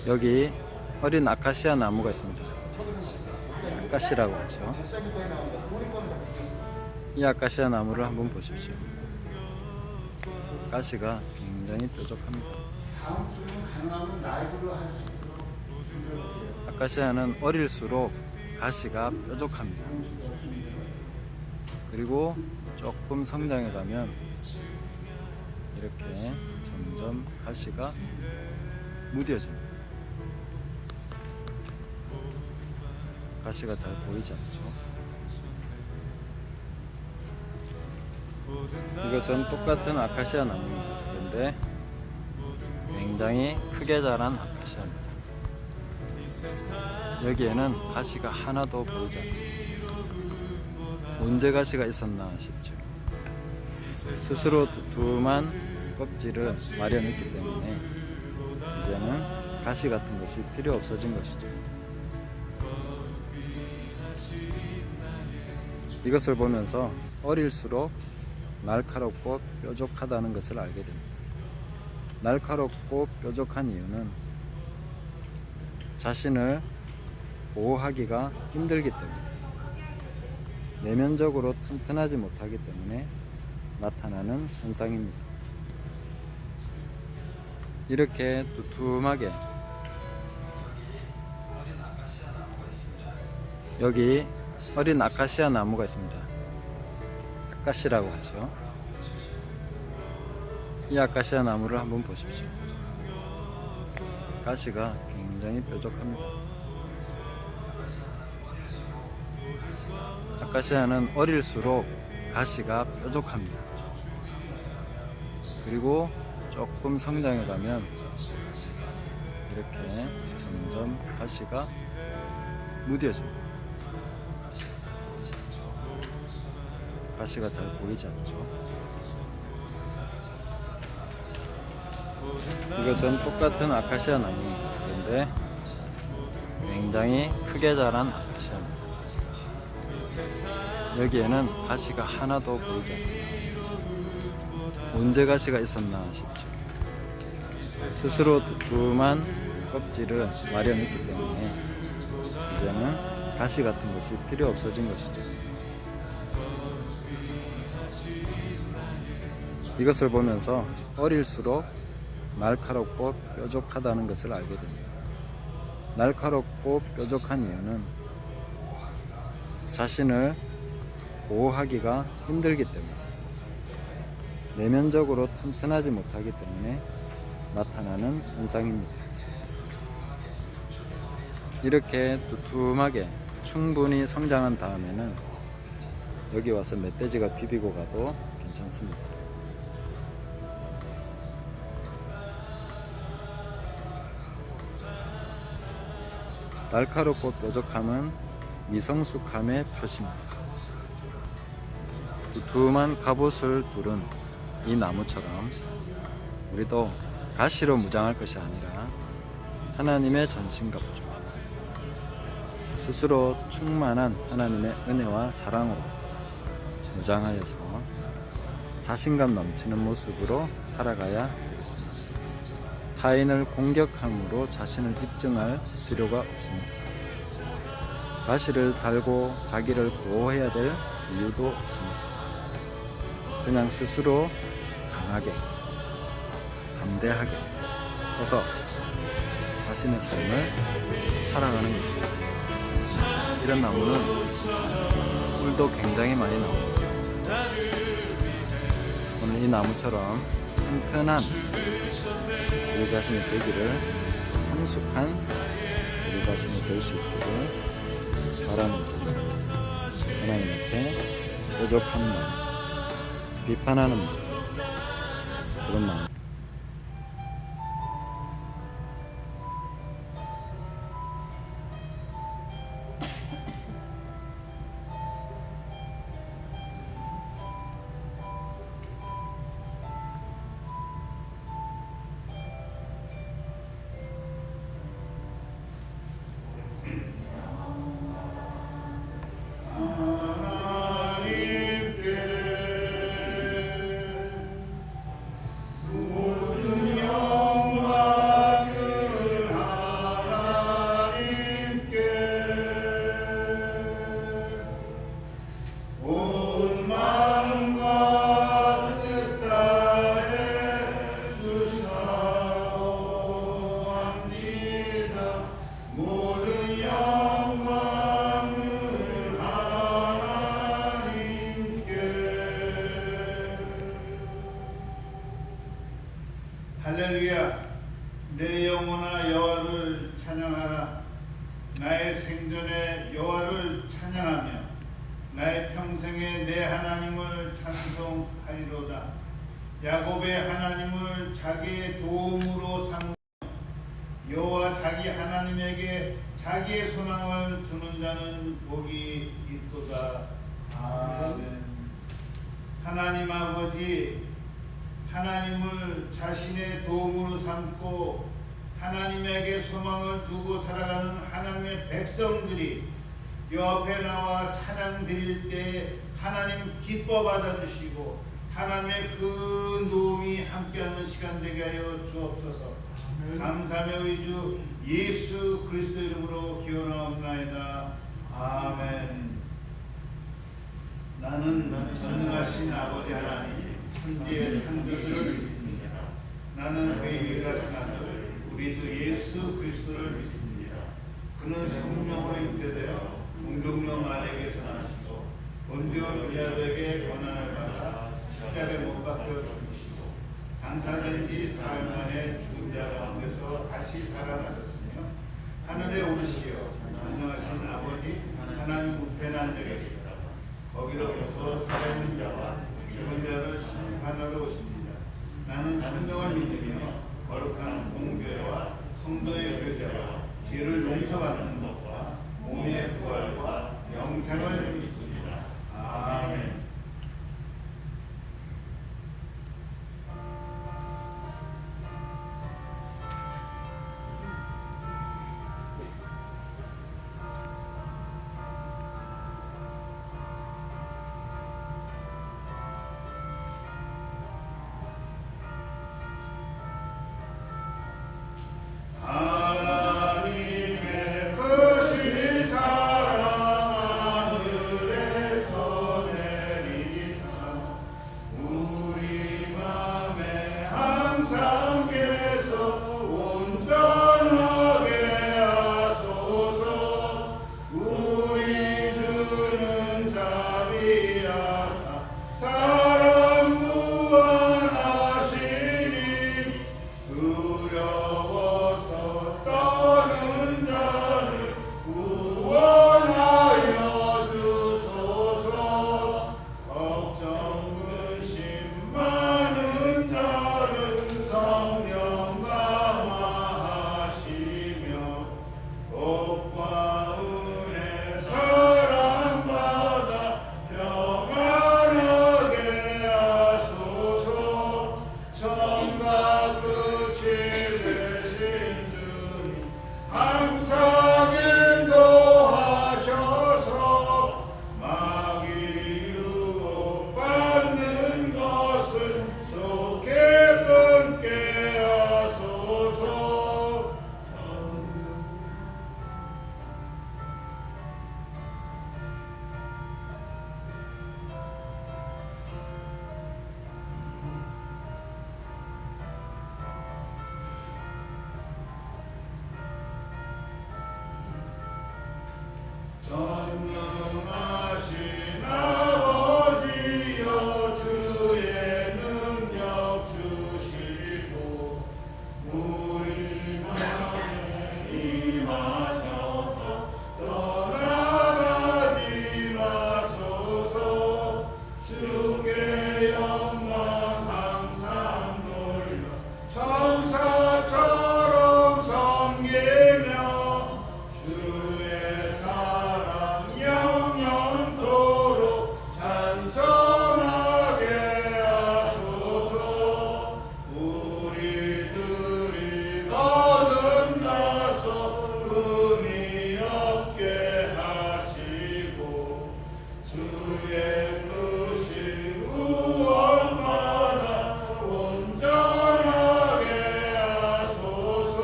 여기 어린 아카시아 나무가 있습니다. 아카시라고 하죠. 이 아카시아 나무를 한번 보십시오. 가시가 굉장히 뾰족합니다. 아카시아는 어릴수록 가시가 뾰족합니다. 그리고 조금 성장해 가면 이렇게 점점 가시가 무뎌집니다. 가시가 잘 보이지 않죠? 이것은 똑같은 아카시아 나무입니다. 그런데 굉장히 크게 자란 아카시아입니다. 여기에는 가시가 하나도 보이지 않습니다. 언제 가시가 있었나 싶죠. 스스로 두툼한 껍질을 마련했기 때문에 이제는 가시 같은 것이 필요 없어진 것이죠. 이것을 보면서 어릴수록 날카롭고 뾰족하다는 것을 알게 됩니다. 날카롭고 뾰족한 이유는 자신을 보호하기가 힘들기 때문에, 내면적으로 튼튼하지 못하기 때문에 나타나는 현상입니다. 이렇게 두툼하게 여기 어린 아카시아 나무가 있습니다. 아카시라고 하죠. 이 아카시아 나무를 한번 보십시오. 가시가 굉장히 뾰족합니다. 아카시아는 어릴수록 가시가 뾰족합니다. 그리고 조금 성장해 가면 이렇게 점점 가시가 무뎌집니다. 가시가 잘 보이지 않죠? 이것은 똑같은 아카시아 나무입니다. 그런데 굉장히 크게 자란 아카시아입니다. 여기에는 가시가 하나도 보이지 않습니다. 언제 가시가 있었나 싶죠. 스스로 두툼한 껍질을 마련했기 때문에 이제는 가시 같은 것이 필요 없어진 것이죠. 이것을 보면서 어릴수록 날카롭고 뾰족하다는 것을 알게 됩니다. 날카롭고 뾰족한 이유는 자신을 보호하기가 힘들기 때문에, 내면적으로 튼튼하지 못하기 때문에 나타나는 현상입니다. 이렇게 두툼하게 충분히 성장한 다음에는 여기 와서 멧돼지가 비비고 가도 괜찮습니다. 날카롭고 뾰족함은 미성숙함의 표시입니다. 두툼한 갑옷을 두른 이 나무처럼 우리도 가시로 무장할 것이 아니라 하나님의 전신갑주, 스스로 충만한 하나님의 은혜와 사랑으로 무장하여서 자신감 넘치는 모습으로 살아가야 되겠습니다. 타인을 공격함으로 자신을 입증할 필요가 없습니다. 가시를 달고 자기를 보호해야 될 이유도 없습니다. 그냥 스스로 강하게, 담대하게 서서 자신의 삶을 살아가는 것입니다. 이런 나무는 꿀도 굉장히 많이 나옵니다. 오늘 이 나무처럼 튼튼한 우리 자신이 되기를, 성숙한 우리 자신이 될 수 있기를 바라면서 하나님 앞에 뾰족한 마음, 비판하는 마음, 그런 마음. 나의 평생에 내 하나님을 찬송하리로다. 야곱의 하나님을 자기의 도움으로 삼으며 여호와 자기 하나님에게 자기의 소망을 두는 자는 복이 있도다. 아멘. 하나님 아버지, 하나님을 자신의 도움으로 삼고 하나님에게 소망을 두고 살아가는 하나님의 백성들이 옆에 나와 찬양 드릴 때 하나님 기뻐 받아주시고 하나님의 그 도움이 함께하는 시간 되게 하여 주옵소서. 감사하며 우리 주 예수 그리스도 이름으로 기원하옵나이다. 아멘. 나는 전능하신 아버지 하나님 천지의 창조주를 믿습니다. 나는 그의 유일하신 아들 우리 주 예수 그리스도를 믿습니다. 그는 성령으로 잉태되어 동정녀 마리아에게서 나시고 본디오 빌라도에게 고난을 받아 십자가에 못 박혀 죽으시고 장사된 지 사흘 만에 죽은 자 가운데서 다시 살아나셨으며 하늘에 오르시어 전능하신 아버지 하나님 우편에 앉아 계시다. 거기로부터 살아있는 자와 죽은 자를 심판하러 오십니다. 나는 성령을 믿으며 거룩한 공교회와 성도의 교제와 죄를 용서받는 것과 몸의 부활과 영생을 믿습니다. 아멘. 전능하신 아버지여 주의 능력 주시고 우리 마음에 임하셔서 떠나가지 마소서. 주께 영광 항상 돌려 천사처럼 섬기며 주의 사랑 영영토록 찬송하게 하소서. 우리들이 거듭나서 의미 없게 하시고 주의 뜻이 우월마다 온전하게 하소서.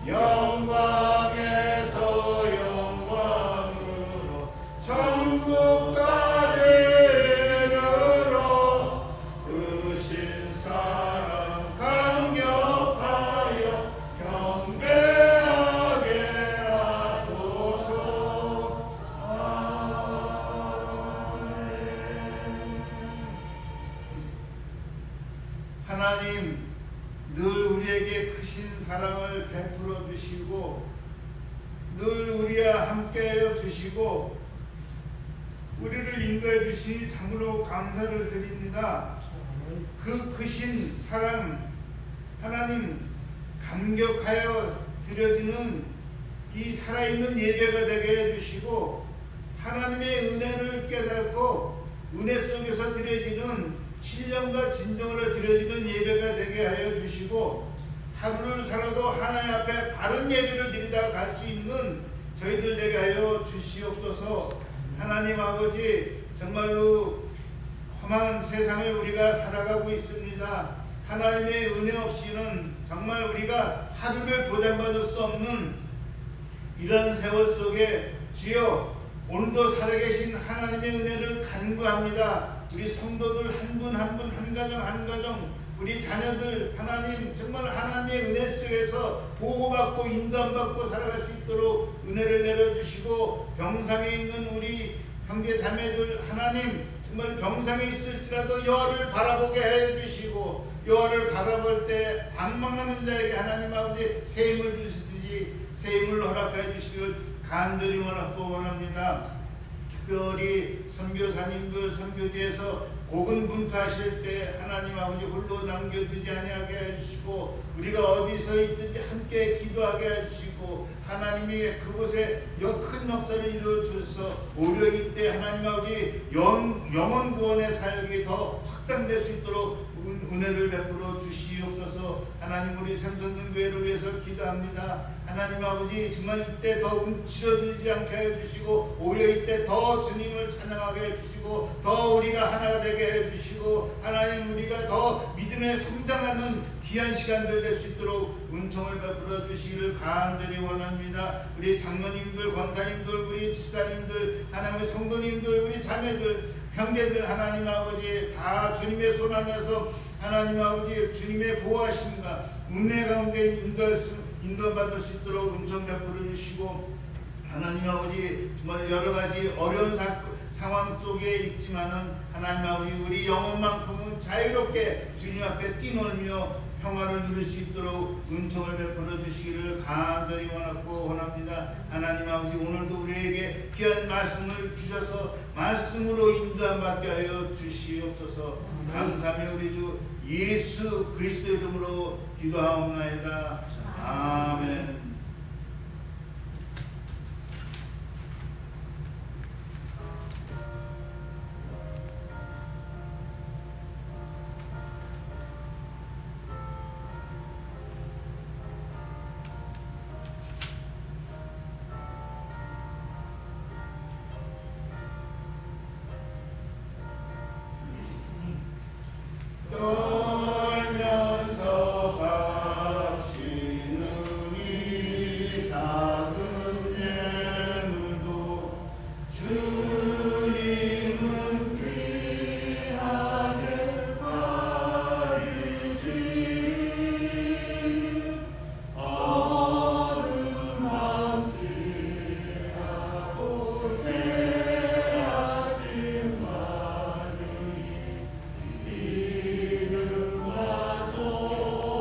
영광에서 영광으로 천국까지 이르러 크신 사랑 감격하여 경배하게 하소서. 하나님, 늘 우리에게 크신 사랑을 베풀어 주시고 늘 우리와 함께하여 주시고 우리 인도해 주시니 참으로 감사를 드립니다. 그 크신 사랑 하나님 감격하여 드려지는 이 살아있는 예배가 되게 해주시고 하나님의 은혜를 깨닫고 은혜 속에서 드려지는 신령과 진정으로 드려지는 예배가 되게 하여 주시고 하루를 살아도 하나님 앞에 바른 예배를 드리다 갈 수 있는 저희들 되게 하여 주시옵소서. 하나님 아버지, 정말로 험한 세상을 우리가 살아가고 있습니다. 하나님의 은혜 없이는 정말 우리가 하루를 보장받을 수 없는 이런 세월 속에 주여 오늘도 살아계신 하나님의 은혜를 간구합니다. 우리 성도들 한 분 한 분, 한 가정 한 가정, 우리 자녀들 하나님 정말 하나님의 은혜 속에서 보호받고 인도받고 살아갈 수 있도록 은혜를 내려주시고 병상에 있는 우리 형제 자매들 하나님 정말 병상에 있을지라도 여호와를 바라보게 해주시고 여호와를 바라볼 때 악망하는 자에게 하나님 아버지 새 힘을 주시듯이 새 힘을 허락해 주시길 간절히 원합니다. 특별히 선교사님들 선교지에서 고군분투하실 때 하나님 아버지 홀로 남겨두지 아니하게 해주시고 우리가 어디서 있든지 함께 기도하게 해주시고 하나님이 그곳에 큰 역사를 이루어주셔서 오히려 이때 하나님 아버지 영혼 구원의 사역이 더 확장될 수 있도록 은혜를 베풀어 주시옵소서. 하나님 우리 삼성동 교회를 위해서 기도합니다. 하나님 아버지 정말 이때 더 움츠러들지 않게 해주시고 오히려 이때 더 주님을 찬양하게 해주시고 더 우리가 하나가 되게 해주시고 하나님 우리가 더 믿음에 성장하는 귀한 시간들 될 수 있도록 은총을 베풀어 주시기를 간절히 원합니다. 우리 장로님들, 권사님들, 우리 집사님들, 하나님의 성도님들, 우리 자매들, 형제들 하나님 아버지 다 주님의 손 안에서 하나님 아버지 주님의 보호하심과 은혜 가운데 인도받을 수 있도록 은총 베풀어 주시고 하나님 아버지 정말 여러 가지 어려운 상황 속에 있지만은 하나님 아버지 우리 영혼만큼은 자유롭게 주님 앞에 뛰놀며 평화를 누릴 수 있도록 은총을 베풀어 주시기를 간절히 원합니다. 하나님 아버지 오늘도 우리에게 귀한 말씀을 주셔서 말씀으로 인도함 받게 하여 주시옵소서. 감사하며 우리 주 예수 그리스도 이름으로 기도하옵나이다. 아멘. 떨면서 값지는 이 작은 예물도 주님은 귀하게 여기시니 어둠함지하고 새아침 맞으니 이름과 소망을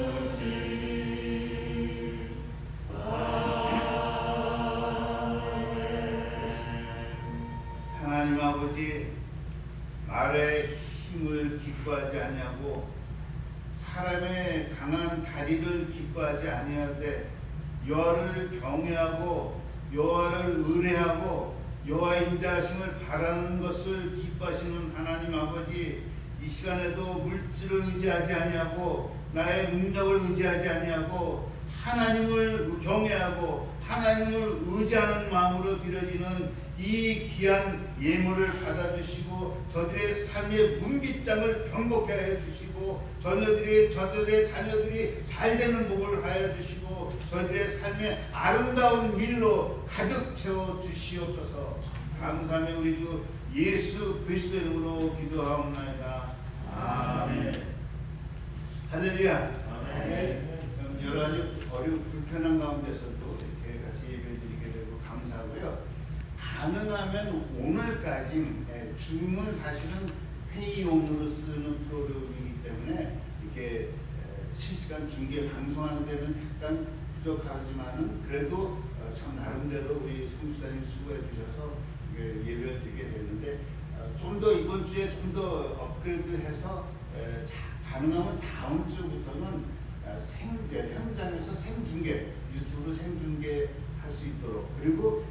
내주시. 하나님 아버지 말의 힘을 기뻐하지 아니하고 사람의 강한 다리를 기뻐하지 아니하되 여호와를 경외하고 여호와를 의뢰하고 여호와의 인자하심을 바라는 것을 기뻐하시는 하나님 아버지 이 시간에도 물질을 의지하지 아니하고 나의 능력을 의지하지 아니하고 하나님을 경외하고 하나님을 의지하는 마음으로 드려지는 이 귀한 예물을 받아주시고 저들의 삶의 문빗장을 경고케 하여 주시고 저들의 자녀들이 잘되는 복을 하여 주시고 저들의 삶의 아름다운 밀로 가득 채워 주시옵소서. 감사하며 우리 주 예수 그리스도 이름으로 기도하옵나이다. 아멘. 할렐루야. 아멘. 여러 가지 어려운 불편한 가운데서도 이렇게 같이 예배를 드리게 되고 감사하고요. 가능하면 오늘까지 줌은 사실은 회의용으로 쓰는 프로그램이기 때문에 이렇게 실시간 중계 방송하는 데는 약간 부족하지만은 그래도 참 나름대로 우리 성집사님 수고해 주셔서 예배를 드리게 됐는데 좀 더 이번 주에 좀 더 업그레이드해서 가능하면 다음 주부터는 현장에서 생중계, 유튜브로 생중계 할 수 있도록, 그리고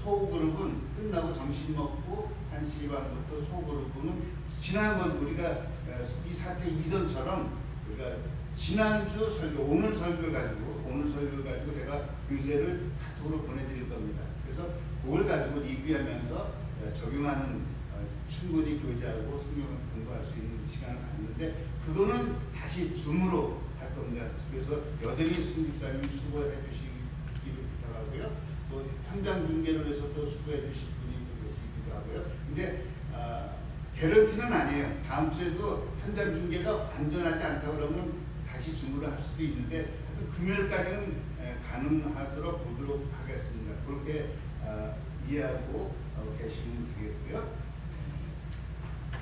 소그룹은 끝나고 점심 먹고 1시 반부터 소그룹은 지난번 우리가 이 사태 이전처럼 우리가 지난주 설교, 오늘 설교를 가지고 제가 교재를 카톡으로 보내드릴 겁니다. 그래서 그걸 가지고 리뷰하면서 적용하는 충분히 교제하고 성경을 공부할 수 있는 시간을 갖는데 그거는 다시 줌으로 할 겁니다. 그래서 여전히 승집사님 수고해 주시기를 부탁하고요. 또 현장 중계를 해서도 수고해 주실 분이 또 계시기도 하고요. 근데 개런티는 아니에요. 다음 주에도 현장 중계가 안전하지 않다 그러면 다시 줌으로 할 수도 있는데 하여튼 금요일까지는 가능하도록 보도록 하겠습니다. 그렇게 이해하고 계시면 되겠고요.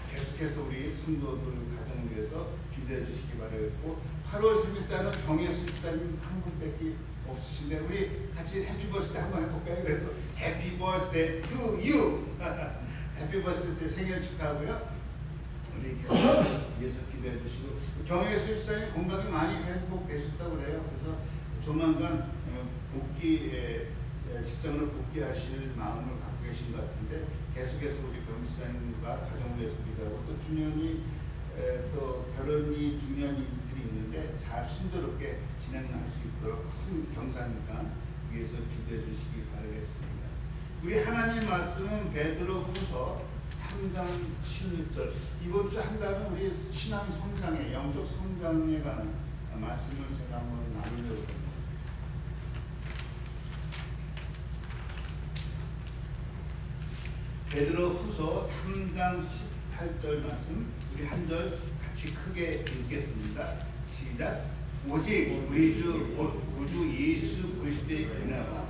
계속해서 우리 성도들 가정을 위해서 기도해 주시기 바라겠고 8월 3일자는 정혜수 집사님 한 분밖에 없으신데 우리 같이 해피 버스데이 한번 해볼까요? 그래도 해피 버스데이 투 유! 해피 버스데이 생일 축하하고요. 우리 계속해서 기도해 주시고 정혜수 집사님 건강이 많이 회복되셨다고 그래요. 그래서 조만간 직장으로 복귀하실 마음을 갖고 계신 것 같은데 계속해서 우리 변호사님과 가정을 위해서 기도하고 또 중요히 또 결혼이 중요한 일들이 있는데 잘 순조롭게 진행할 수 있도록 큰 경사니까 위해서 기도해 주시기 바라겠습니다. 우리 하나님 말씀은 베드로 후서 3장 16절 이번 주 한다면 우리 신앙 성장에 영적 성장에 관한 말씀을 제가 한번 나누려고 합니다. 베드로 후서 3장 18절 말씀 우리 한 절 같이 크게 읽겠습니다. 시작. 오직 우리 주 구주 예수 그리스도의 은혜와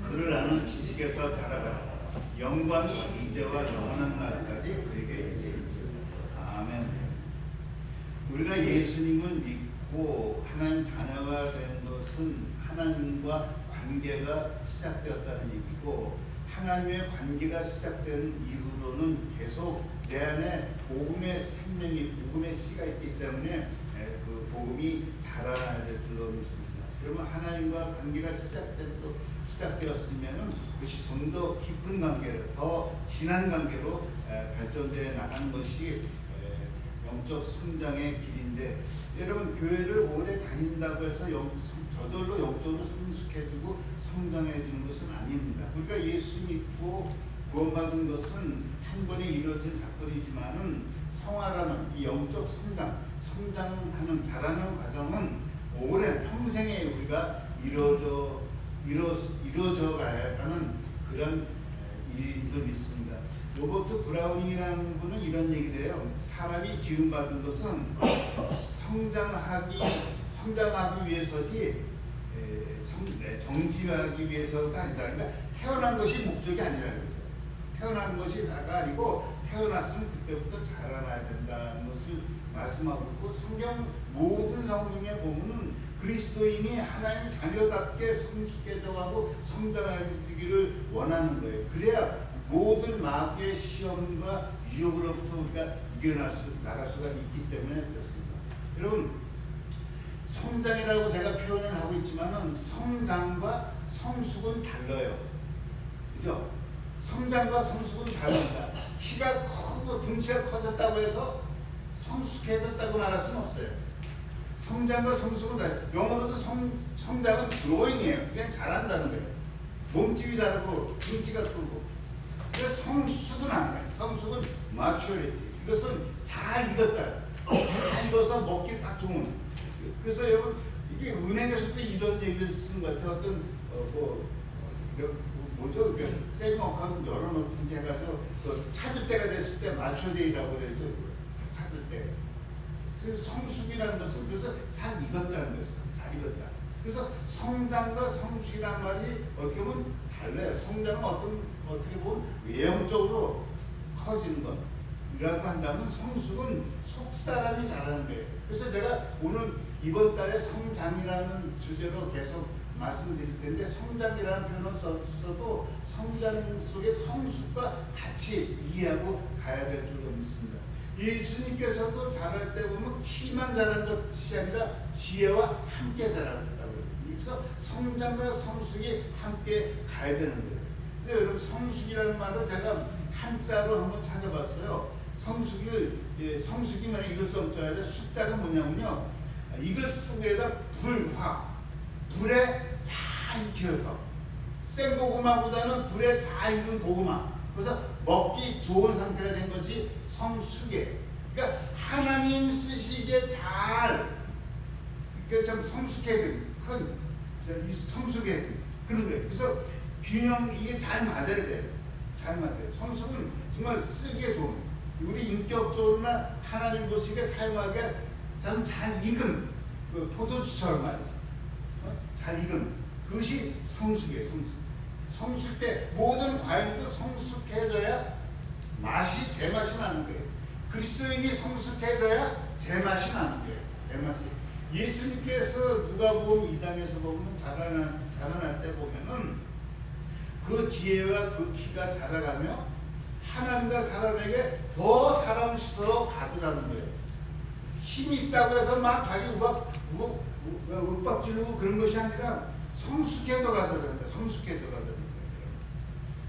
그를 아는 지식에서 자라가라. 영광이 이제와 영원한 날까지 그에게 있습니다. 아멘. 우리가 예수님을 믿고 하나님 자녀가 된 것은 하나님과 관계가 시작되었다는 얘기고 하나님의 관계가 시작된 이후로는 계속 내 안에 복음의 생명이 복음의 씨가 있기 때문에 그 복음이 자라나야 될 줄로 믿습니다. 그러면 하나님과 관계가 시작되었으면 그것이 좀 더 깊은 관계로 더 진한 관계로 발전되어 나가는 것이 영적 성장의 길인데 여러분 교회를 오래 다닌다고 해서 저절로 영적으로 성숙해지고 성장해지는 것은 아닙니다. 우리가 예수 믿고 구원받은 것은 한 번에 이루어진 사건이지만은 성화라는 이 영적 성장하는 자라는 과정은 오랜 평생에 우리가 이루어져 가야 하는 그런 일인 줄 믿습니다. 로버트 브라우닝이라는 분은 이런 얘기를 해요. 사람이 지음받은 것은 성장하기 위해서지 정지하기 위해서가 아니다. 그러니까 태어난 것이 목적이 아니라는 거죠. 태어난 것이 다가 아니고 태어났으면 그때부터 자라나야 된다는 것을 말씀하고 있고 성경 모든 성경에 보면은 그리스도인이 하나님 자녀답게 성숙해져가고 성장하기를 원하는 거예요. 그래야 모든 마귀의 시험과 유혹으로부터 우리가 이겨나갈 수가 있기 때문에 그렇습니다. 여러분 성장이라고 제가 표현을 하고 있지만은 성장과 성숙은 달라요. 그죠? 성장과 성숙은 다릅니다. 키가 크고 등치가 커졌다고 해서 성숙해졌다고 말할 수는 없어요. 성장과 성숙은 달라요. 영어로도 성장은 growing이에요. 그냥 자란다는 거예요. 몸집이 자라고 등치가 크고. 그래서 성숙은 아니에요. 성숙은 maturity. 이것은 잘 익었다. 잘 익어서 먹기 딱 좋은. 그래서 여러분 이게 은행에서도 이런 얘기를 쓰는 것 같아요. 어떤 뭐죠? 셀먹하고 열어놓든지 해가지고 찾을 때가 됐을 때 마초데이라고 그래서 찾을 때. 그래서 성숙이라는 것은 그래서 잘 익었다는 거예요. 잘 익었다. 그래서 성장과 성숙이란 말이 어떻게 보면 달라요. 성장은 어떻게 보면 외형적으로 커지는 것. 이라고 한다면 성숙은 속사람이 잘하는 거예요. 그래서 제가 오늘 이번 달에 성장이라는 주제로 계속 말씀드릴 텐데 성장이라는 표현을 써도 성장 속에 성숙과 같이 이해하고 가야 될 줄로 믿습니다. 예수님께서도 자랄 때 보면 키만 자란 것이 아니라 지혜와 함께 자랐다고 해요. 그래서 성장과 성숙이 함께 가야 되는 거예요. 근데 여러분 성숙이라는 말을 제가 한자로 한번 찾아봤어요. 성숙이면 이걸 써줘야 돼. 숫자가 뭐냐면요. 이것 속에다 불에 잘 익혀서 생 고구마보다는 불에 잘 익은 고구마. 그래서 먹기 좋은 상태가 된 것이 성숙이에요. 그러니까 하나님 쓰시기에 잘 참 성숙해진 성숙해진 그런 거예요. 그래서 균형 이게 잘 맞아야 돼요. 잘 맞아요. 성숙은 정말 쓰기에 좋은 우리 인격적으로나 하나님 보시기에 사용하기에 잘 익은 그 포도주처럼 말이죠. 잘 익은 그것이 성숙이에요. 성숙 때 모든 과일도 성숙해져야 맛이 제맛이 나는 거예요. 그리스도인이 성숙해져야 제맛이 나는 거예요. 제맛이. 예수님께서 누가복음 2장에서 보면 자라날 때 보면은 그 지혜와 그 키가 자라가며 하나님과 사람에게 더 사람스러워 가더라는 거예요. 힘이 있다고 해서 막 자기 윽박 지르고 그런 것이 아니라 성숙해져 가더라는 거예요. 성숙해져 가더라는 거예요.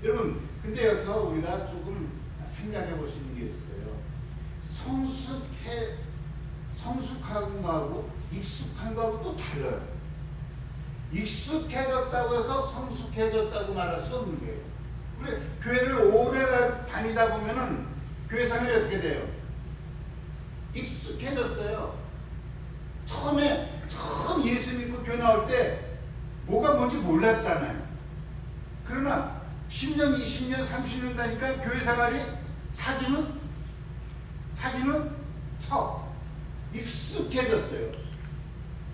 여러분, 근데 여기서 우리가 조금 생각해 보시는 게 있어요. 성숙한 거하고 익숙한 거하고 또 달라요. 익숙해졌다고 해서 성숙해졌다고 말할 수 없는 거예요. 우리 교회를 오래 다니다 보면은 교회 생활이 어떻게 돼요? 익숙해졌어요. 처음 예수 믿고 교회 나올 때 뭐가 뭔지 몰랐잖아요. 그러나 10년, 20년, 30년 다니까 교회 생활이 차기는 익숙해졌어요.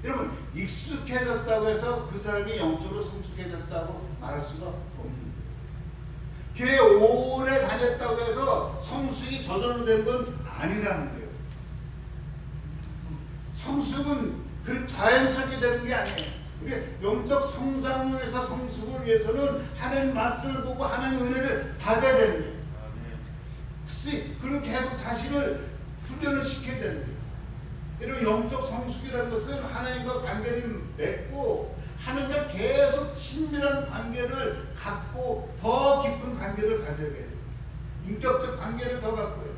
여러분, 익숙해졌다고 해서 그 사람이 영적으로 성숙해졌다고 말할 수가 없는 거예요. 교회 오래 다녔다고 해서 성숙이 저절로 된 건 아니라는 거예요. 성숙은 그 자연스럽게 되는 게 아니에요. 우리 영적 성장을 위해서 성숙을 위해서는 하나님 말씀을 보고 하나님 은혜를 받아야 되는 거예요. 그리고 계속 자신을 훈련을 시켜야 되는 거예요. 이런 영적 성숙이라는 것은 하나님과 관계를 맺고 하나님과 계속 친밀한 관계를 갖고 더 깊은 관계를 가져야 돼요. 인격적 관계를 더 갖고요.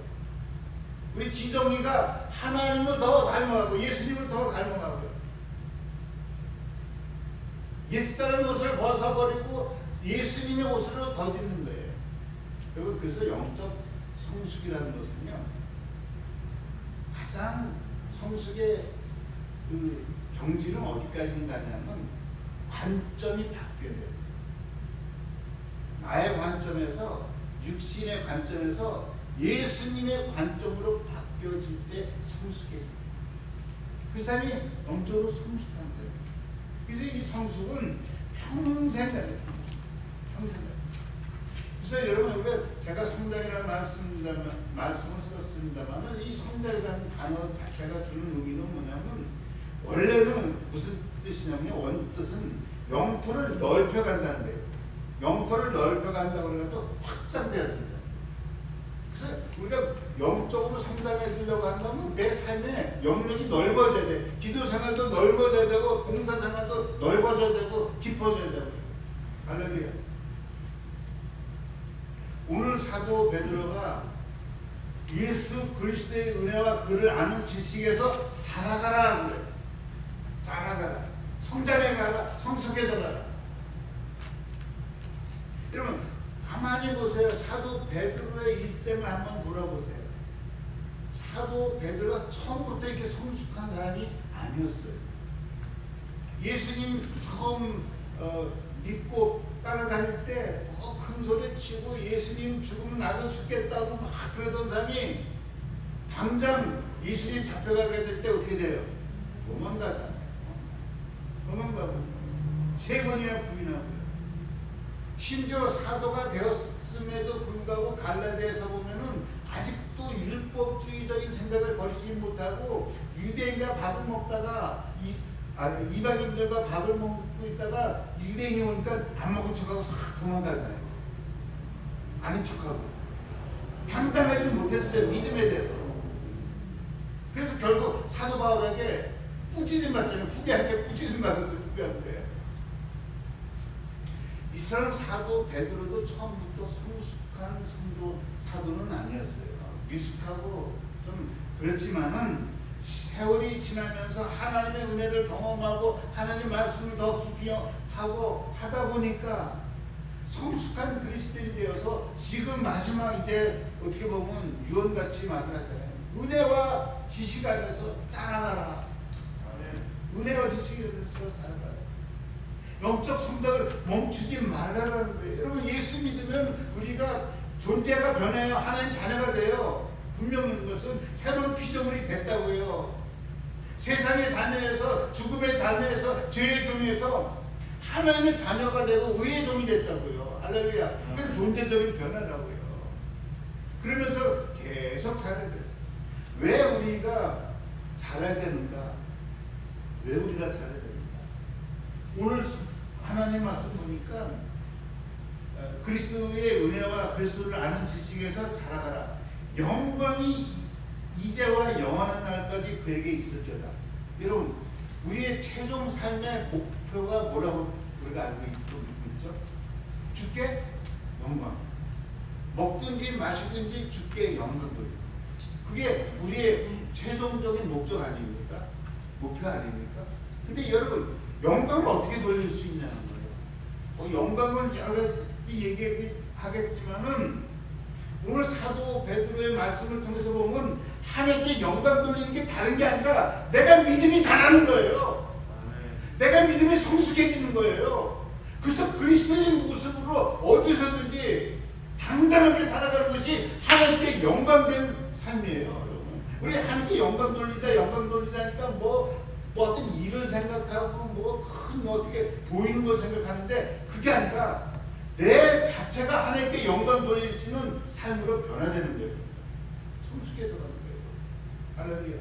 우리 지정이가 하나님을 더 닮아가고 예수님을 더 닮아가고요. 옛사람의 옷을 벗어버리고 예수님의 옷으로 더 입는 거예요. 그리고 그래서 영적 성숙이라는 것은요, 가장 성숙의 그 경지는 어디까지 가냐면 관점이 바뀌어야 돼요. 나의 관점에서 육신의 관점에서 예수님의 관점으로 바뀌어질 때 성숙해져요. 그 사람이 영적으로 성숙한 사람이에요. 그래서 이 성숙은 평생 가요. 평생 가요. 그래서 여러분, 우리가 제가 성장이라는 말씀을 썼습니다만 이 성장이라는 단어 자체가 주는 의미는 뭐냐면 원래는 무슨 뜻이냐면요. 원뜻은 영토를 넓혀간다는 거예요. 영토를 넓혀간다고 그래가지고 확장돼야 됩니다. 그래서 우리가 영적으로 성장해지려고 한다면 내 삶의 영역이 넓어져야 돼. 기도 생활도 넓어져야 되고 봉사 생활도 넓어져야 되고 깊어져야 되고. 할렐루야. 오늘 사도 베드로가 예수 그리스도의 은혜와 그를 아는 지식에서 자라가라 그래. 자라가라. 성장해가라. 성숙해져가라. 여러분, 가만히 보세요. 사도 베드로의 일생을 한번 돌아보세요. 사도 베드로가 처음부터 이렇게 성숙한 사람이 아니었어요. 예수님 처음 믿고 따라다닐 때 큰 소리 치고 예수님 죽으면 나도 죽겠다고 막 그러던 사람이 당장 예수님 잡혀가게 될 때 어떻게 돼요? 도망가잖아요. 도망가고 3번이나 부인하고요. 심지어 사도가 되었음에도 불구하고 갈라디아에서 보면은 아직도 율법주의적인 생각을 버리지 못하고 유대인과 밥을 먹다가 이방인들과 밥을 먹고 참고 있다가 유대인이 오니까 안 먹은 척하고 싹 도망가잖아요. 아닌 척하고. 당당하지 못했어요. 믿음에 대해서. 그래서 결국 사도 바울에게 꾸짖음 받잖아요. 후배한테 꾸짖음 받았어요. 후배한테. 이처럼 사도 베드로도 처음부터 성숙한 사도는 아니었어요. 미숙하고 좀 그렇지만은 세월이 지나면서 하나님의 은혜를 경험하고 하나님 말씀을 더 깊이 하고 하다 보니까 성숙한 그리스도인이 되어서 지금 마지막 이제 어떻게 보면 유언같이 말을 하잖아요. 은혜와 지식 안에서 자라나라. 은혜와 지식 안에서 자라나라. 영적 성장을 멈추지 말라라는 거예요. 여러분 예수 믿으면 우리가 존재가 변해요. 하나님 자녀가 돼요. 분명한 것은 새로운 피조물이 됐다고요. 세상의 자녀에서 죽음의 자녀에서 죄의 종에서 하나님의 자녀가 되고 의의 종이 됐다고요. 할렐루야. 그건 존재적인 변화라고요. 그러면서 계속 자라야 돼요. 왜 우리가 자라야 되는가? 왜 우리가 자라야 되는가? 오늘 하나님 말씀 보니까 그리스도의 은혜와 그리스도를 아는 지식에서 자라가라. 영광이 이제와 영원한 날까지 그에게 있을지어다. 여러분 우리의 최종 삶의 목표가 뭐라고 우리가 알고 있죠? 주께 영광. 먹든지 마시든지 주께 영광 돌리고. 그게 우리의 최종적인 목적 아닙니까? 목표 아닙니까? 근데 여러분 영광을 어떻게 돌릴 수 있냐는 거예요. 영광을 여러 가지 얘기하겠지만은 오늘 사도 베드로의 말씀을 통해서 보면 하나님께 영광 돌리는 게 다른 게 아니라 내가 믿음이 자라는 거예요. 내가 믿음이 성숙해지는 거예요. 그래서 그리스도인 모습으로 어디서든지 당당하게 살아가는 것이 하나님께 영광된 삶이에요. 여러분. 우리 하나님께 영광 돌리자니까 뭐 어떤 일을 생각하고 큰 어떻게 보이는 걸 생각하는데 그게 아니라 내 자체가 하나님께 영광 돌릴 수 있는 삶으로 변화되는 거예요. 성숙해져 가는 거예요. 할렐루야.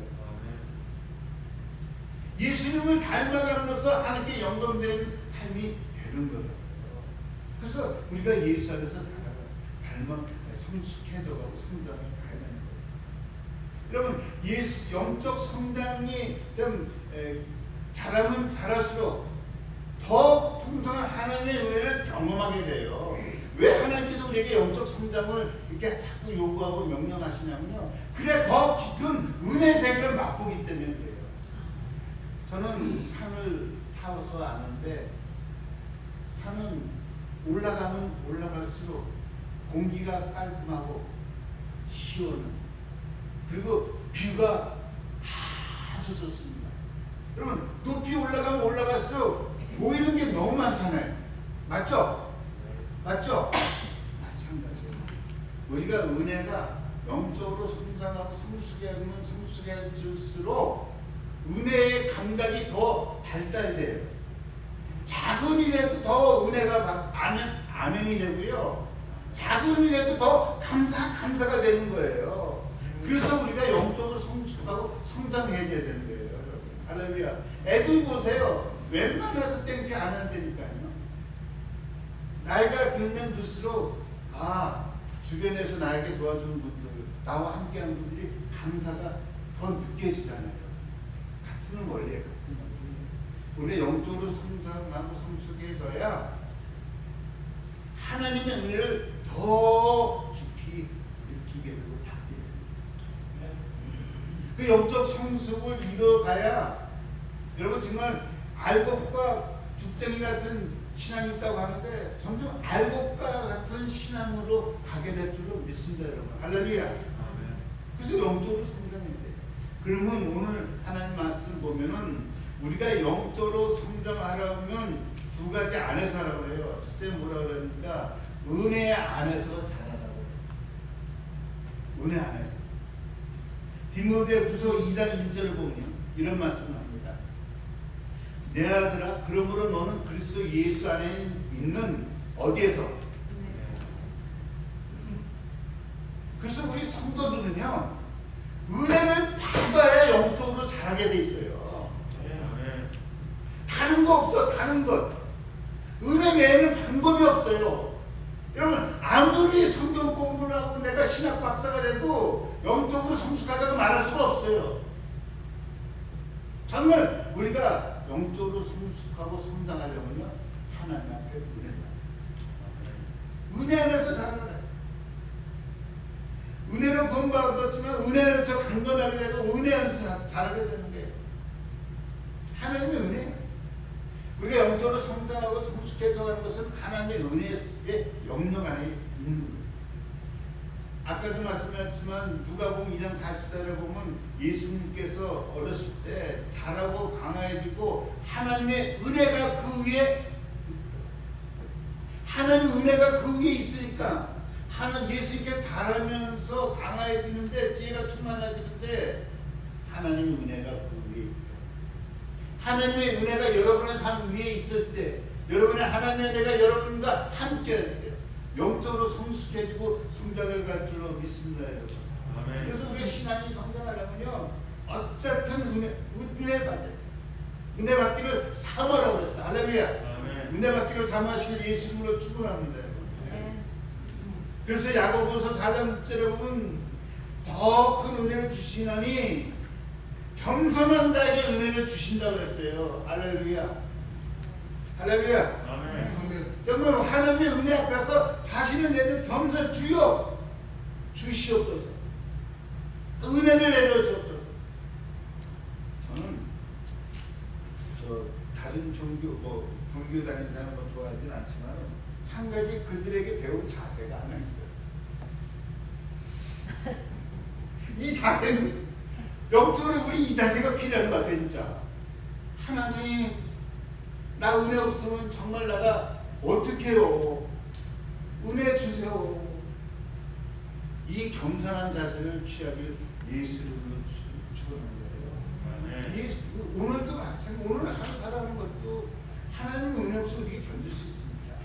예수님을 닮아감으로써 하나님께 영광되는 삶이 되는 거예요. 그래서 우리가 예수 안에서 닮아 성숙해져가고 성장해 가야 되는 거예요. 여러분 예수 영적 성장이 좀 자라면 자랄수록 더 풍성한 하나님의 은혜를 경험하게 돼요. 왜 하나님께서 우리에게 영적 성장을 이렇게 자꾸 요구하고 명령하시냐면요. 그래 더 깊은 은혜 세계를 맛보기 때문에 그래요. 저는 산을 타서 아는데 산은 올라가면 올라갈수록 공기가 깔끔하고 시원해요. 그리고 뷰가 아주 좋습니다. 여러분 높이 올라가면 올라갈수록 보이는 게 너무 많잖아요. 맞죠? 맞죠? 마찬가지예요. 우리가 은혜가 영적으로 성장하고 성숙해질수록 은혜의 감각이 더 발달돼요. 작은 일에도 더 은혜가 아멘이 되고요. 작은 일에도 더 감사가 되는 거예요. 그래서 우리가 영적으로 성숙하고 성장해져야 되는 거예요. 할렐루야. 애들 보세요. 웬만해서 땡큐 안 한다니까요. 나이가 들면 들수록 주변에서 나에게 도와주는 분들, 나와 함께하는 분들이 감사가 더 느껴지잖아요. 같은 원리예요. 같은 원리. 우리가 영적으로 성장하고 성숙해져야 하나님의 은혜를 더 깊이 느끼게 되고 받게 됩니다. 그 영적 성숙을 이뤄가야 여러분 정말 알곡과 죽쟁이 같은 신앙이 있다고 하는데 점점 알곡과 같은 신앙으로 가게 될 줄로 믿습니다. 여러분 할렐루야. 그래서 영적으로 성장해야 돼요. 그러면 오늘 하나님 말씀 보면은 우리가 영적으로 성장하려면 두 가지 안에서 하라고 해요. 첫째 뭐라고 그러니까 은혜 안에서 자라라고 해요. 은혜 안에서. 디모데후서 2장 1절을 보면 이런 말씀을 합니다. 내 아들아 그러므로 너는 그리스도 예수 안에 있는 어디에서? 그래서 우리 성도들은요 은혜를 받아야 영적으로 자라게 돼 있어요. 다른 거 없어. 다른 것 없어요. 여러분 아무리 성경 공부를 하고 내가 신학 박사가 돼도 영적으로 성숙하다고 말할 수가 없어요. 정말 우리가 영적으로 성숙하고 성장하려면요 하나님 앞에 은혜 안에서 자라야 돼. 은혜로 구원받았지만 은혜 안에서 강건하게 되고 은혜 안에서 자라게 되는 게 하나님의 은혜예요. 우리가 영적으로 성장하고 성숙해져 가는 것은 하나님의 은혜의 영역 안에 있는 거예요. 아까도 말씀했지만 누가복음 2장 40절에 보면 예수님께서 어렸을 때 자라고 강해지고 하나님의 은혜가 그 위에 하나님 은혜가 그 위에 있으니까 예수님께 자라면서 강해지는데 지혜가 충만해지는데 하나님의 은혜가 그 위에 있어요. 하나님의 은혜가 여러분의 삶 위에 있을 때 여러분의 하나님의 은혜가 여러분과 함께 할 때 영적으로 성숙해지고 성장을 갈 줄로 믿습니다 여러분. 아멘. 그래서 우리의 신앙이 성장하려면요 어쨌든 은혜 받기를 사모라고 했어요. 할렐루야. 아멘. 은혜 받기를 사모하시길 예수님으로 축원합니다 여러분. 그래서 야고보서 4장절에 보면 더 큰 은혜를 주시나니 겸손한 자에게 은혜를 주신다고 그랬어요. 할렐루야. 할렐루야. 아멘. 여러분 하나님의 은혜 앞에서 자신을 내는 겸손 주여 주시옵소서. 은혜를 내려주옵소서. 저는 다른 종교 불교 다니는 사람 좋아하진 않지만 한 가지 그들에게 배운 자세가 하나 있어요. 이 자세는 영적으로 우리 이 자세가 필요한 것 같아 진짜. 하나님 나 은혜 없으면 정말 나가 어떻게 해요? 은혜 주세요. 이 겸손한 자세를 취하길 예수를 축원하는 거예요. 예수, 오늘도 마찬가지. 오늘 하루 살아가는 것도 하나님의 은혜 없으면 어떻게 견딜 수 있습니까?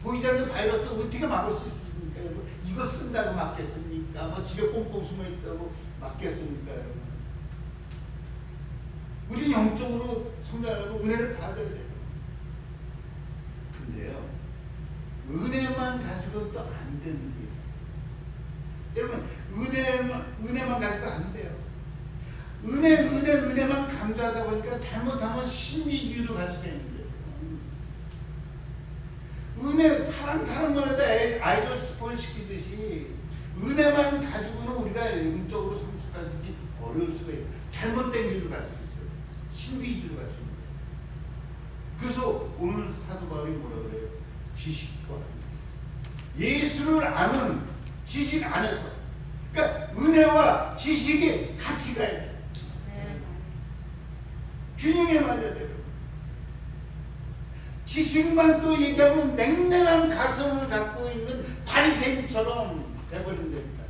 보이지 않는 바이러스 어떻게 막을 수 있습니까? 여러분? 이거 쓴다고 막겠습니까? 뭐 집에 꽁꽁 숨어 있다고 막겠습니까? 여러분? 우리 영적으로 성장하고 은혜를 받아야 돼요. 근데요, 은혜만 가지고 또 안 되는 게 있어요. 여러분, 은혜만 가지고 안 돼요. 은혜만 강조하다 보니까 잘못하면 신비주의로 갈 수가 있는 거예요. 은혜, 사랑만 해도 아이돌 스포일 시키듯이 은혜만 가지고는 우리가 영적으로 성숙하기 어려울 수가 있어요. 잘못된 길로 갈 수 있어요. 신비주의로 갈 수 있는 거예요. 그래서 오늘 사도 바울이 뭐라 그래요? 지식과 예수를 아는 지식 안에서, 그러니까 은혜와 지식이 같이 가야 돼요. 균형에 맞아야 돼요. 지식만 또 얘기하면 냉랭한 가슴을 갖고 있는 바리새인처럼 돼버린다니까요.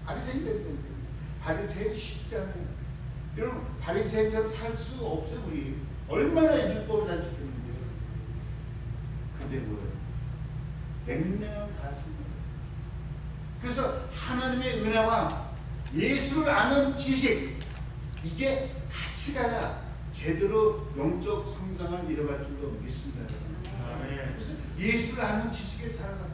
바리새인 된다니까요. 바리새인 쉽지 않아요. 여러분 바리새인처럼 살 수 없어요. 우리 얼마나 율법을 잘 지켰는데요. 근데 뭐예요? 냉랭한 가슴이에요. 그래서 하나님의 은혜와 예수를 아는 지식, 이게 같이 가야 제대로 영적 성장을 이뤄갈 줄로 믿습니다. 그래서 예수를 아는 지식에 자라가.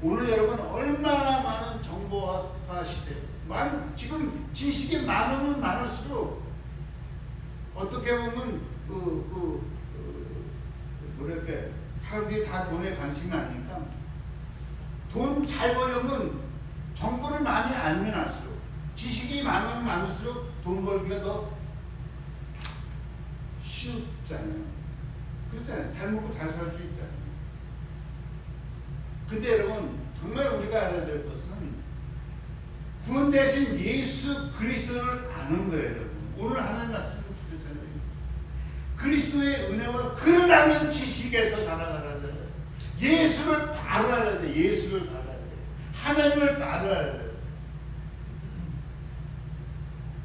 오늘 여러분 얼마나 많은 정보화 시대, 지금 지식이 많으면 많을수록 어떻게 보면 뭐랄까, 사람들이 다 돈에 관심이 많으니까 돈 잘 벌려면 정보를 많이 알면 알수록, 지식이 많으면 많을수록 돈 벌기가 더 쉽잖아요. 그렇잖아요. 잘 먹고 잘 살 수 있잖아요. 근데 여러분 정말 우리가 알아야 될 것은 구원 대신 예수 그리스도를 아는 거예요. 여러분 오늘 하나님 말씀 드렸잖아요. 그리스도의 은혜와 그를 아는 지식에서 자라가야 돼요. 예수를 바로 알아야 돼요. 예수를 바로 알아야 돼요. 하나님을 바로 알아야 돼요.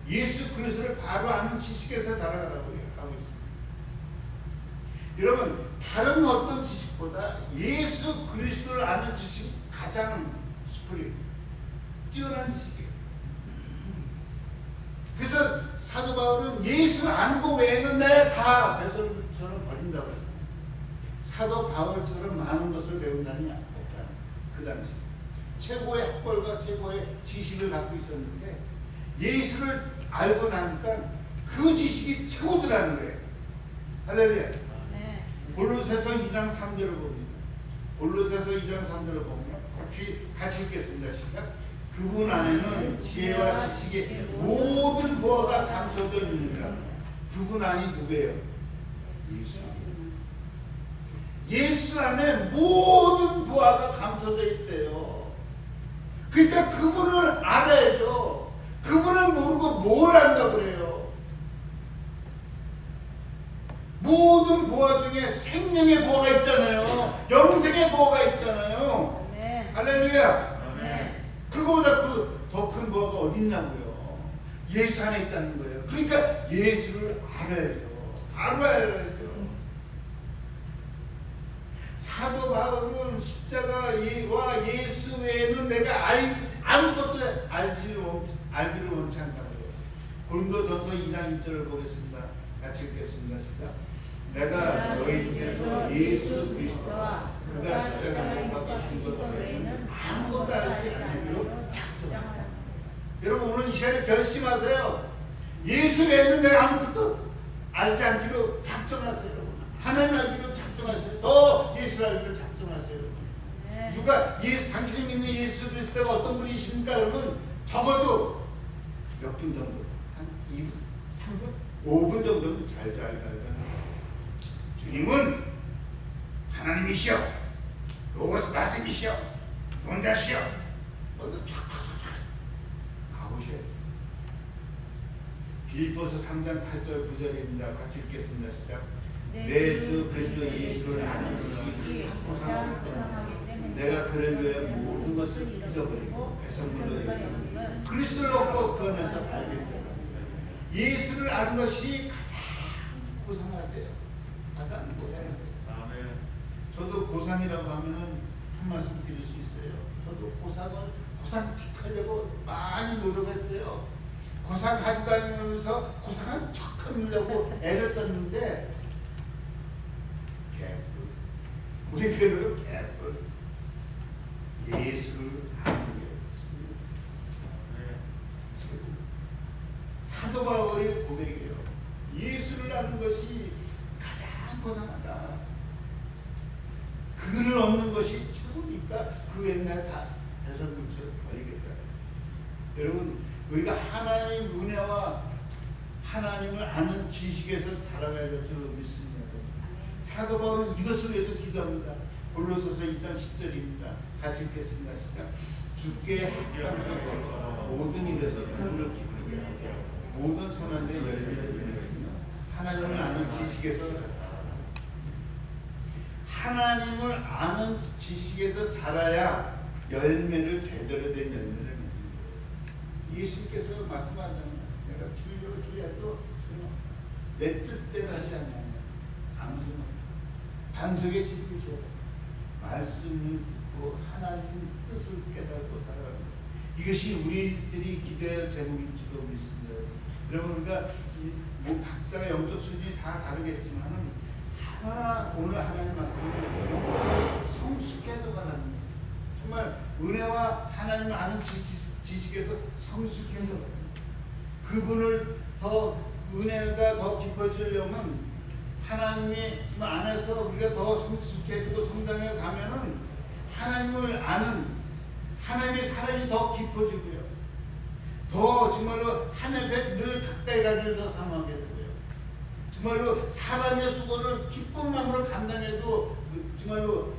예수 그리스도를 바로 아는 지식에서 자라가라고 하고 있습니다. 여러분 다른 어떤 지식보다 예수 그리스도를 아는 지식이 가장 뛰어난 지식이에요. 그래서 사도 바울은 예수 아는 거 외에는 내가 다 배설처럼 버린다고 했어요. 사도 바울처럼 많은 것을 배운 사람이 없잖아요. 그 당시 최고의 학벌과 최고의 지식을 갖고 있었는데 예수를 알고 나니까 그 지식이 최고더라는 거예요. 할렐루야. 네. 골로새서 2장 3절을 봅니다. 골로새서 2장 3절을 보면 같이 읽겠습니다. 시작. 그분 안에는 지혜와 지식의 모든 보화가 감춰져 있느니라. 그분 안이 누구예요? 예수. 예수 안에 모든 보화가 감춰져 있대요. 그러니까 그분을 알아야죠. 그분을 모르고 뭘 안다 그래요? 모든 보화 중에 생명의 보화가 있잖아요. 영생의 보화가 있잖아요. 네. 할렐루야. 네. 그거보다 더 큰 보화가 어딨냐고요. 예수 안에 있다는 거예요. 그러니까 예수를 알아야죠. 사도 바울은 십자가와 예수 외에는 내가 아무것도 알기를 원치 않다고 해요. 고린도전서 2장 1절을 보겠습니다. 같이 읽겠습니다. 시작. 내가 너희 중에서 예수 그리스도와 그가 십자가에 못 박히신 것 외에는 아무것도 알지 않으려 작정하라. 여러분 오늘 이 시간에 결심하세요. 예수 외에는 내가 아무것도 알지 않기로 작정하세요. 하나님 알기로 작정하세요. 더 예수 알기로 작정하세요. 네. 누가 당신이 믿는 예수 그리스도가 어떤 분이십니까? 여러분 적어도 몇 분 정도? 한 2분? 3분? 5분 정도는 잘 주님은 하나님이시여, 로고스 말씀이시여, 본자시여, 가보셔야 돼요. 빌립보서 3장 8절 9절입니다. 같이 읽겠습니다. 시작. 내 주 그리스도 예수를 아는 것이 고상하기 때문에 내가 그를 위해 모든 것을 잊어버리고 배설물로 여기고 그리스도를 얻고 그 안에서 살게 되다. 예수를 아는 것이 가장 고상하대요. 가장 고상하대요. 저도 고상이라고 하면은 한 말씀 드릴 수 있어요. 저도 고상틱하려고 많이 노력했어요. 고상 가지고 다니면서 고상한 척 하려고 애를 썼는데 개뿔. 우리 교회로 개뿔. 예수를 아는 게 사도 바울의 고백이에요. 예수를 아는 것이 가장 고상하다. 그를 얻는 것이 최고니까 그 옛날 다 배설물처럼 버리겠다. 여러분 우리가 하나님 은혜와 하나님을 아는 지식에서 자라가야 될 줄 믿습니다. 사도 바울은 이것을 위해서 기도합니다. 골로새서 2장 10절입니다. 같이 읽겠습니다. 시작. 주께 합당하게 모든 일에서 그분을 기쁘게 하고 모든 선한 데 열매를 맺으며 하나님을 아는 지식에서 하나님을 아는 지식에서 자라야 열매를 제대로 된 열매를 맺는 거예요. 예수께서 말씀하잖아요. 내가 주여도 내 뜻대로 하지 않냐. 아무 소용 반석의 집을 줘. 말씀을 듣고 하나님 뜻을 깨닫고 살아가는 것. 이것이 우리들이 기대할 제목인지도 믿습니다. 여러분 우리가 뭐 각자의 영적 수준이 다 다르겠지만은 오늘 하나님 말씀을 성숙해져 가는 정말 은혜와 하나님을 아는 지식에서 성숙해져 가는 그분을 더 은혜가 더 깊어지려면 하나님의 안에서 우리가 더 성숙해지고 성장해 가면은 하나님을 아는 하나님의 사랑이 더 깊어지고요. 더 정말로 하나님 앞에 늘 가까이 가기를 더 사모하게 되고요. 정말로 사람의 수고를 기쁜 마음으로 감당해도 정말로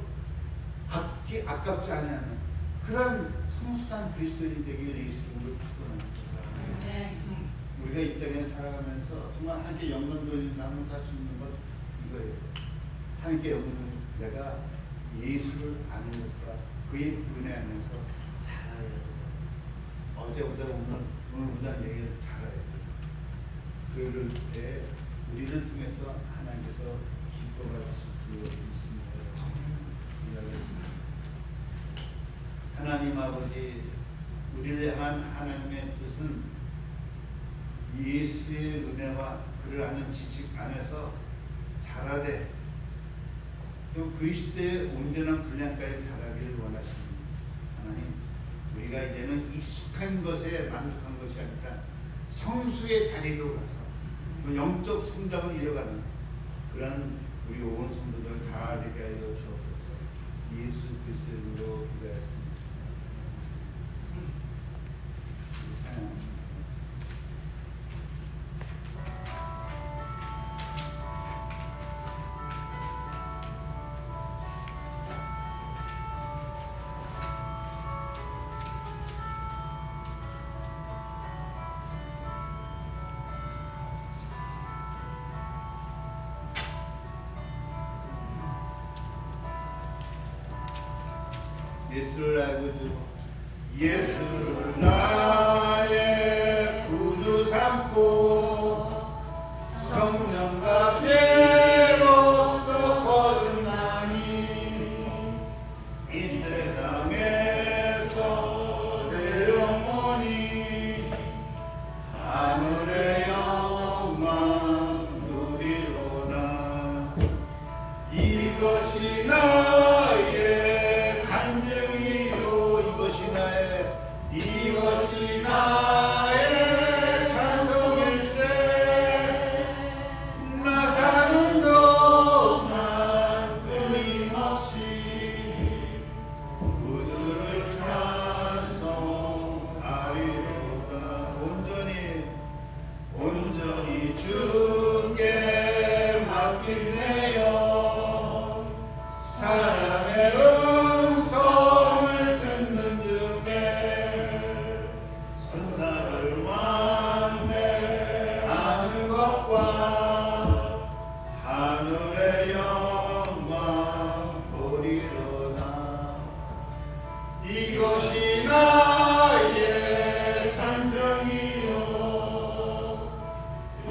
아깝지 않은 그런 성숙한 그리스도인이 되길 예수님으로 축원합니다. 우리가 이 땅에 살아가면서 정말 하나님께 영광 돌리는 삶을 살 수 있는 것 이거예요. 하나님께 영광을 내가 예수를 아는 것과 그의 은혜 안에서 자라야 돼요. 어제보다 오늘보다 내일 자라야 돼요. 그럴 때 우리를 통해서 하나님께서 기뻐하실 줄 믿습니다. 이야기했습니다. 하나님 아버지 우리를 향한 하나님의 뜻은 예수의 은혜와 그를 아는 지식 안에서 자라되 좀 그리스도의 온전한 분량까지 자라기를 원하십니다. 하나님, 우리가 이제는 익숙한 것에 만족한 것이 아니라 성수의 자리로 가서 영적 성장을 이뤄가는 그런 우리 온 성도들 다 되게 하여 주옵소서. 예수 그리스도의 이름으로 기도하였습니다. 찬양합니다. 예수를 알고 주 예수를 나의 구주 삼고 성령과 피로써 거듭나니 이 세상에서 내 영혼이 하늘의 영광 누리로다. 이것이 나의 간증이요 이것이 나의 찬송일세. 나 사는 동안 끊임없이 구주를 찬송하리로다. 온전히 주께 맡기네요. 사랑의 음성을 듣는 중에 선사를 완내하는 것과 하늘의 영광 보리로다. 이것이 나의 찬송이요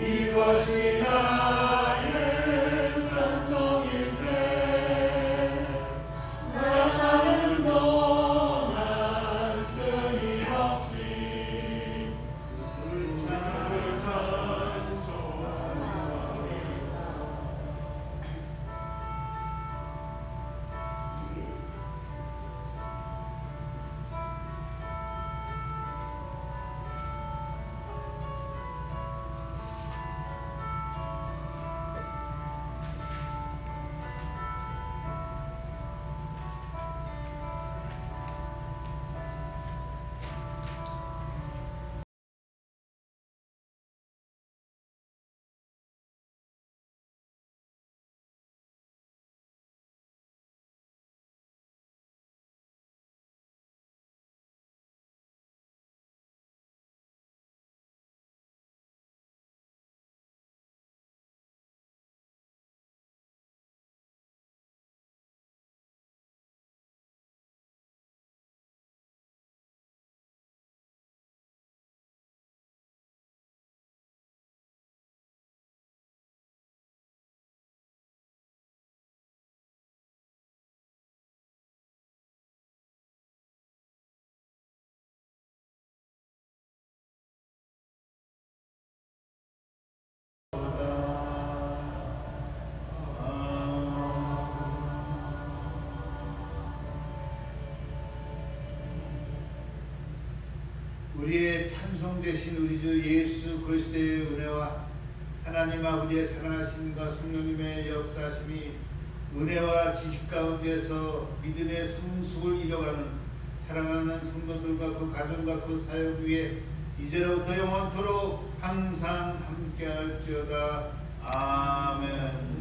이것이 나의 찬송일세. 나 사는 동안 끊임없이 주를 찬송하리로다. 우리의 찬송 되신 우리 주 예수 그리스도의 은혜와 하나님 아버지의 사랑하심과 성령님의 역사하심이 은혜와 지식 가운데서 믿음의 성숙을 이뤄가는 사랑하는 성도들과 그 가정과 그 사역 위에 이제로부터 영원토록 항상 함께할지어다. 아멘.